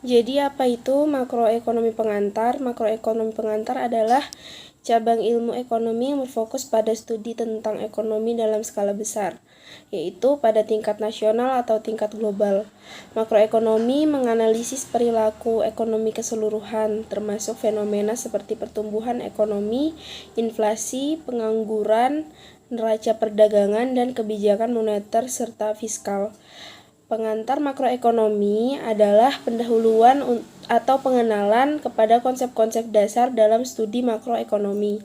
Jadi apa itu makroekonomi pengantar? Makroekonomi pengantar adalah cabang ilmu ekonomi yang berfokus pada studi tentang ekonomi dalam skala besar, yaitu pada tingkat nasional atau tingkat global. Makroekonomi menganalisis perilaku ekonomi keseluruhan, termasuk fenomena seperti pertumbuhan ekonomi, inflasi, pengangguran, neraca perdagangan, dan kebijakan moneter serta fiskal. Pengantar makroekonomi adalah pendahuluan atau pengenalan kepada konsep-konsep dasar dalam studi makroekonomi.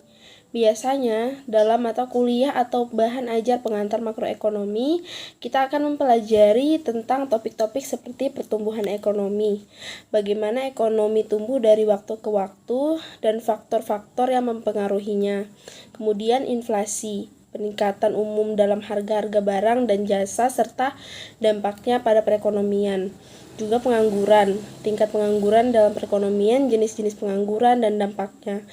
Biasanya, dalam mata kuliah atau bahan ajar pengantar makroekonomi, kita akan mempelajari tentang topik-topik seperti pertumbuhan ekonomi, bagaimana ekonomi tumbuh dari waktu ke waktu, dan faktor-faktor yang mempengaruhinya. Kemudian inflasi, peningkatan umum dalam harga-harga barang dan jasa, serta dampaknya pada perekonomian. Juga pengangguran, tingkat pengangguran dalam perekonomian, jenis-jenis pengangguran, dan dampaknya.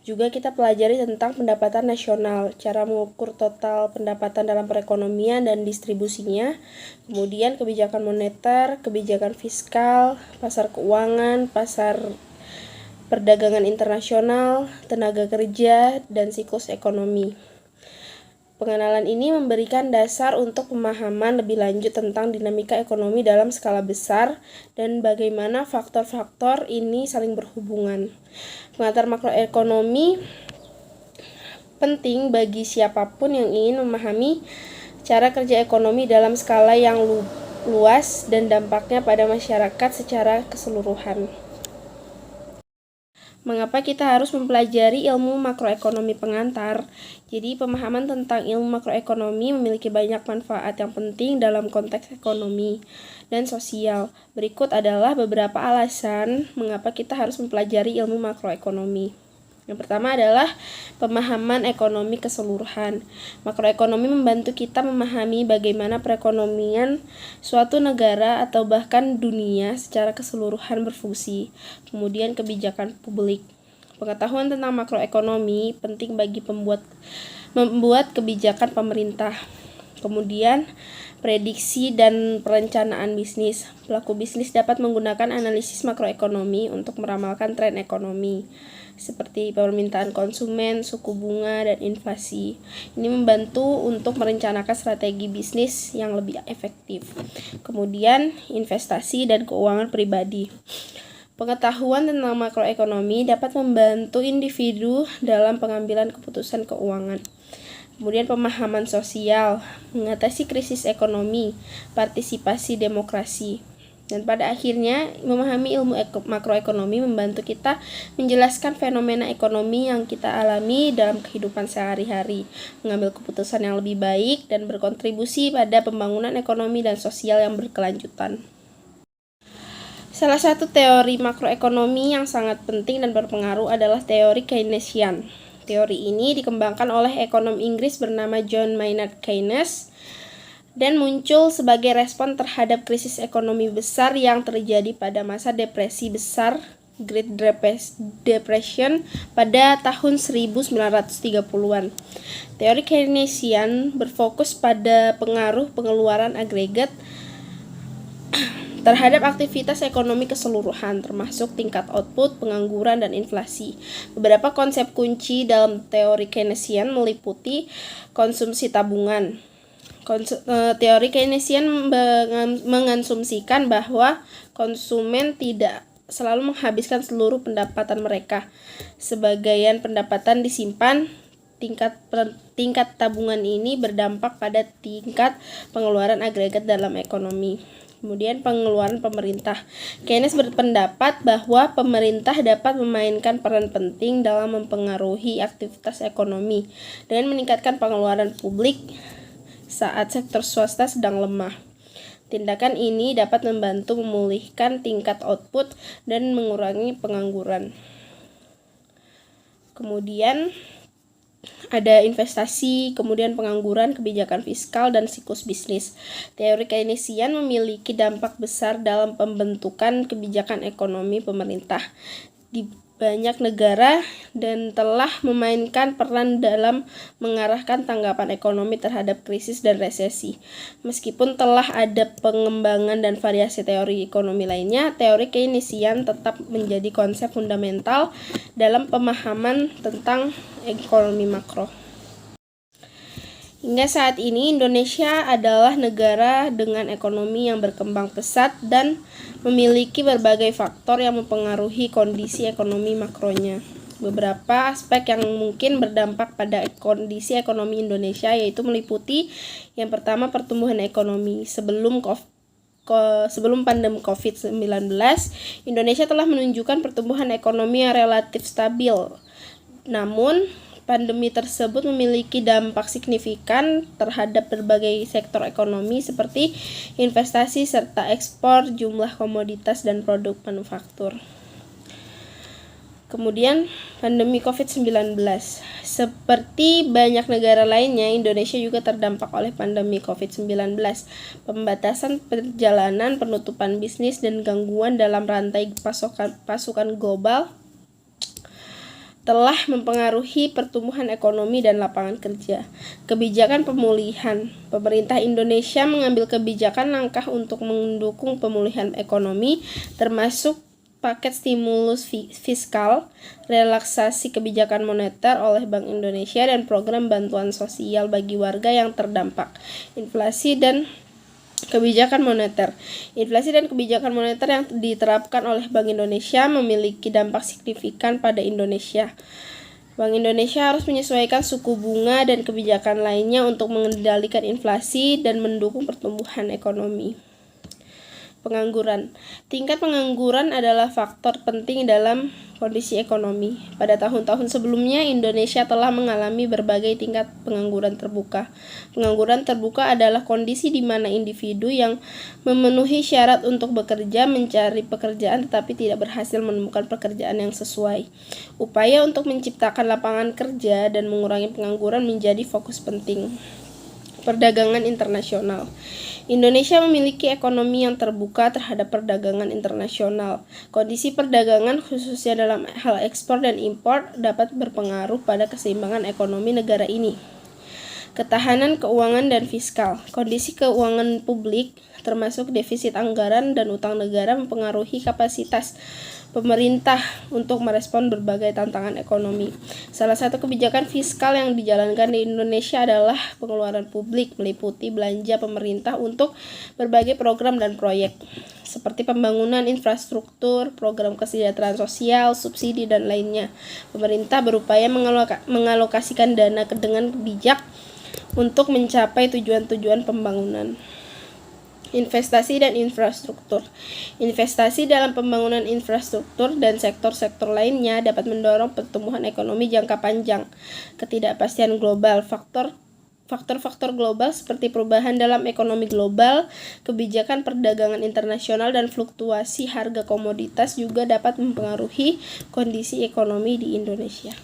Juga kita pelajari tentang pendapatan nasional, cara mengukur total pendapatan dalam perekonomian dan distribusinya, kemudian kebijakan moneter, kebijakan fiskal, pasar keuangan, pasar perdagangan internasional, tenaga kerja, dan siklus ekonomi. Pengenalan ini memberikan dasar untuk pemahaman lebih lanjut tentang dinamika ekonomi dalam skala besar dan bagaimana faktor-faktor ini saling berhubungan. Pengantar makroekonomi penting bagi siapapun yang ingin memahami cara kerja ekonomi dalam skala yang luas dan dampaknya pada masyarakat secara keseluruhan. Mengapa kita harus mempelajari ilmu makroekonomi pengantar? Jadi, pemahaman tentang ilmu makroekonomi memiliki banyak manfaat yang penting dalam konteks ekonomi dan sosial. Berikut adalah beberapa alasan mengapa kita harus mempelajari ilmu makroekonomi. Yang pertama adalah pemahaman ekonomi keseluruhan. Makroekonomi membantu kita memahami bagaimana perekonomian suatu negara atau bahkan dunia secara keseluruhan berfungsi. Kemudian kebijakan publik. Pengetahuan tentang makroekonomi penting bagi membuat kebijakan pemerintah. Kemudian prediksi dan perencanaan bisnis. Pelaku bisnis dapat menggunakan analisis makroekonomi untuk meramalkan tren ekonomi, seperti permintaan konsumen, suku bunga, dan inflasi. Ini membantu untuk merencanakan strategi bisnis yang lebih efektif. Kemudian investasi dan keuangan pribadi. Pengetahuan tentang makroekonomi dapat membantu individu dalam pengambilan keputusan keuangan. Kemudian pemahaman sosial, mengatasi krisis ekonomi, partisipasi demokrasi. Dan pada akhirnya, memahami ilmu makroekonomi membantu kita menjelaskan fenomena ekonomi yang kita alami dalam kehidupan sehari-hari, mengambil keputusan yang lebih baik, dan berkontribusi pada pembangunan ekonomi dan sosial yang berkelanjutan. Salah satu teori makroekonomi yang sangat penting dan berpengaruh adalah teori Keynesian. Teori ini dikembangkan oleh ekonom Inggris bernama John Maynard Keynes dan muncul sebagai respon terhadap krisis ekonomi besar yang terjadi pada masa depresi besar Great Depression pada tahun 1930-an. Teori Keynesian berfokus pada pengaruh pengeluaran agregat terhadap aktivitas ekonomi keseluruhan, termasuk tingkat output, pengangguran, dan inflasi. Beberapa konsep kunci dalam teori Keynesian meliputi konsumsi tabungan. Teori Keynesian mengasumsikan bahwa konsumen tidak selalu menghabiskan seluruh pendapatan mereka. Sebagian pendapatan disimpan. Tingkat tabungan ini berdampak pada tingkat pengeluaran agregat dalam ekonomi. Kemudian pengeluaran pemerintah. Keynes berpendapat bahwa pemerintah dapat memainkan peran penting dalam mempengaruhi aktivitas ekonomi dengan meningkatkan pengeluaran publik saat sektor swasta sedang lemah. Tindakan ini dapat membantu memulihkan tingkat output dan mengurangi pengangguran. Kemudian ada investasi, kemudian pengangguran, kebijakan fiskal, dan siklus bisnis. Teori Keynesian memiliki dampak besar dalam pembentukan kebijakan ekonomi pemerintah. banyak negara dan telah memainkan peran dalam mengarahkan tanggapan ekonomi terhadap krisis dan resesi. Meskipun telah ada pengembangan dan variasi teori ekonomi lainnya, teori Keynesian tetap menjadi konsep fundamental dalam pemahaman tentang ekonomi makro. Hingga saat ini Indonesia adalah negara dengan ekonomi yang berkembang pesat dan memiliki berbagai faktor yang mempengaruhi kondisi ekonomi makronya. Beberapa aspek yang mungkin berdampak pada kondisi ekonomi Indonesia yaitu meliputi yang pertama pertumbuhan ekonomi. Sebelum pandemi COVID-19, Indonesia telah menunjukkan pertumbuhan ekonomi yang relatif stabil. Namun, pandemi tersebut memiliki dampak signifikan terhadap berbagai sektor ekonomi seperti investasi serta ekspor, jumlah komoditas dan produk manufaktur. Kemudian, pandemi COVID-19. Seperti banyak negara lainnya, Indonesia juga terdampak oleh pandemi COVID-19. Pembatasan perjalanan, penutupan bisnis, dan gangguan dalam rantai pasokan global telah mempengaruhi pertumbuhan ekonomi dan lapangan kerja. Kebijakan pemulihan. Pemerintah Indonesia mengambil kebijakan langkah untuk mendukung pemulihan ekonomi, termasuk paket stimulus fiskal, relaksasi kebijakan moneter oleh Bank Indonesia, dan program bantuan sosial bagi warga yang terdampak inflasi dan kebijakan moneter. Inflasi dan kebijakan moneter yang diterapkan oleh Bank Indonesia memiliki dampak signifikan pada Indonesia. Bank Indonesia harus menyesuaikan suku bunga dan kebijakan lainnya untuk mengendalikan inflasi dan mendukung pertumbuhan ekonomi. Pengangguran. Tingkat pengangguran adalah faktor penting dalam kondisi ekonomi. Pada tahun-tahun sebelumnya, Indonesia telah mengalami berbagai tingkat pengangguran terbuka. Pengangguran terbuka adalah kondisi di mana individu yang memenuhi syarat untuk bekerja mencari pekerjaan tetapi tidak berhasil menemukan pekerjaan yang sesuai. Upaya untuk menciptakan lapangan kerja dan mengurangi pengangguran menjadi fokus penting. Perdagangan internasional. Indonesia memiliki ekonomi yang terbuka terhadap perdagangan internasional. Kondisi perdagangan khususnya dalam hal ekspor dan impor dapat berpengaruh pada keseimbangan ekonomi negara ini. Ketahanan keuangan dan fiskal. Kondisi keuangan publik termasuk defisit anggaran dan utang negara mempengaruhi kapasitas pemerintah untuk merespon berbagai tantangan ekonomi. Salah satu kebijakan fiskal yang dijalankan di Indonesia adalah pengeluaran publik, meliputi belanja pemerintah untuk berbagai program dan proyek, seperti pembangunan infrastruktur, program kesejahteraan sosial, subsidi, dan lainnya. Pemerintah berupaya mengalokasikan dana dengan bijak untuk mencapai tujuan-tujuan pembangunan. Investasi dan infrastruktur. Investasi dalam pembangunan infrastruktur dan sektor-sektor lainnya dapat mendorong pertumbuhan ekonomi jangka panjang. Ketidakpastian global. Faktor-faktor global seperti perubahan dalam ekonomi global, kebijakan perdagangan internasional, dan fluktuasi harga komoditas juga dapat mempengaruhi kondisi ekonomi di Indonesia.